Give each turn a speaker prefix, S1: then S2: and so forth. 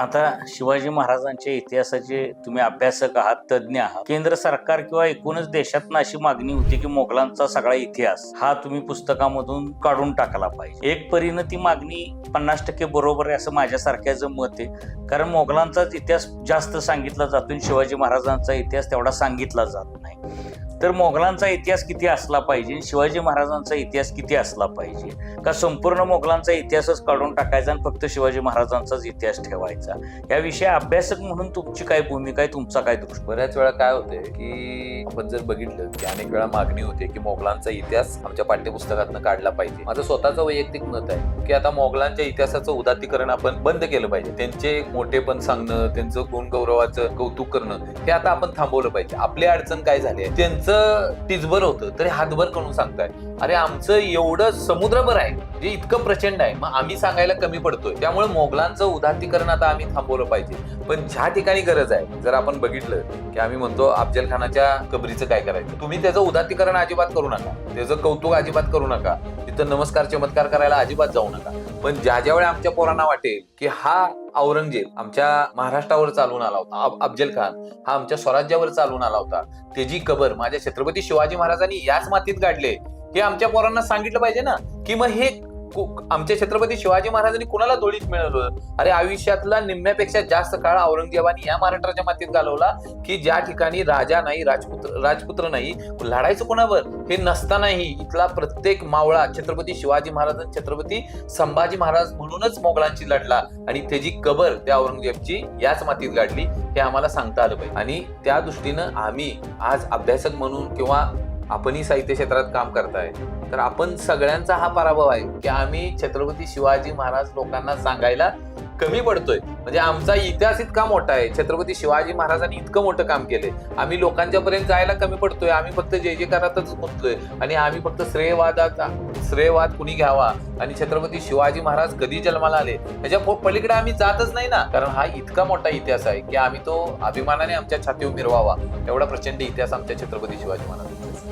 S1: आता शिवाजी महाराजांच्या इतिहासाचे तुम्ही अभ्यासक आहात, तज्ज्ञ आहात. केंद्र सरकार किंवा एकूणच देशातनं अशी मागणी होती की मोगलांचा सगळा इतिहास हा तुम्ही पुस्तकामधून काढून टाकला पाहिजे. एक परीनं ती मागणी 50% बरोबर आहे असं माझ्यासारख्याचं मत आहे. कारण मोगलांचाच इतिहास जास्त सांगितला जातो, शिवाजी महाराजांचा इतिहास तेवढा सांगितला जात नाही. तर मोगलांचा इतिहास किती असला पाहिजे, शिवाजी महाराजांचा इतिहास किती असला पाहिजे, का संपूर्ण मोगलांचा इतिहासच काढून टाकायचा आणि फक्त शिवाजी महाराजांचाच इतिहास ठेवायचा? याविषयी अभ्यासक म्हणून तुमची काय भूमिका आहे, तुमचा काय दृष्टी?
S2: बऱ्याच वेळा काय होतंय की आपण जर बघितलं की अनेक वेळा मागणी होते की मोगलांचा इतिहास आमच्या पाठ्यपुस्तकातनं काढला पाहिजे. माझं स्वतःचं वैयक्तिक मत आहे की आता मोगलांच्या इतिहासाचं उदात्तीकरण आपण बंद केलं पाहिजे. त्यांचे मोठेपण सांगणं, त्यांचं गुणगौरवाचं कौतुक करणं हे आता आपण थांबवलं पाहिजे. आपली अडचण काय झाली आहे, त्यांचं टिचभर होतं तरी हातभर करून सांगताय. अरे आमचं एवढं समुद्रभर आहे जे इतकं प्रचंड आहे, मग आम्ही सांगायला कमी पडतोय. त्यामुळे मोगलांचं उदात्तीकरण आता आम्ही थांबवलं पाहिजे. पण ज्या ठिकाणी गरज आहे, जर आपण बघितलं की आम्ही म्हणतो अफजल खानाच्या कबरीचं काय करायचं, तुम्ही त्याचं उदात्तीकरण अजिबात करू नका, त्याचं कौतुक अजिबात करू नका, तिथं नमस्कार चमत्कार करायला अजिबात जाऊ नका. पण ज्या वेळी आमच्या पोरांना वाटेल की हा औरंगजेब आमच्या महाराष्ट्रावर चालून आला होता, अफजल खान हा आमच्या स्वराज्यावर चालून आला होता, त्याची कबर माझ्या छत्रपती शिवाजी महाराजांनी याच मातीत गाडले, हे आमच्या पोरांना सांगितलं पाहिजे ना. की मग हे आमच्या छत्रपती शिवाजी महाराजांनी कुणाला दोळीत मिळवलं? अरे आयुष्यातला निम्म्यापेक्षा जास्त काळ औरंगजेबाने या महाराष्ट्राच्या मातीत घालवला की ज्या ठिकाणी राजा नाही, राजपुत्र नाही, लढायचं कोणावर हे नसतानाही इथला प्रत्येक मावळा छत्रपती शिवाजी महाराज, छत्रपती संभाजी महाराज म्हणूनच मोगलांची लढला आणि त्याची कबर त्या औरंगजेबची याच मातीत गाडली, हे आम्हाला सांगता आलं पाहिजे. आणि त्या दृष्टीनं आम्ही आज अभ्यासक म्हणून किंवा आपणही साहित्य क्षेत्रात काम करताय तर आपण सगळ्यांचा हा पराभव आहे की आम्ही छत्रपती शिवाजी महाराज लोकांना सांगायला कमी पडतोय. म्हणजे आमचा इतिहास इतका मोठा आहे, छत्रपती शिवाजी महाराजांनी इतकं मोठं काम केलंय, आम्ही लोकांच्या पर्यंत जायला कमी पडतोय. आम्ही फक्त जय जयकारातच गुंतलोय आणि आम्ही फक्त श्रेयवाद कुणी घ्यावा आणि छत्रपती शिवाजी महाराज कधी जन्माला आले त्याच्या पलीकडे आम्ही जातच नाही ना. कारण हा इतका मोठा इतिहास आहे की आम्ही तो अभिमानाने आमच्या छातीवर मिरवावा, एवढा प्रचंड इतिहास आमच्या छत्रपती शिवाजी महाराज.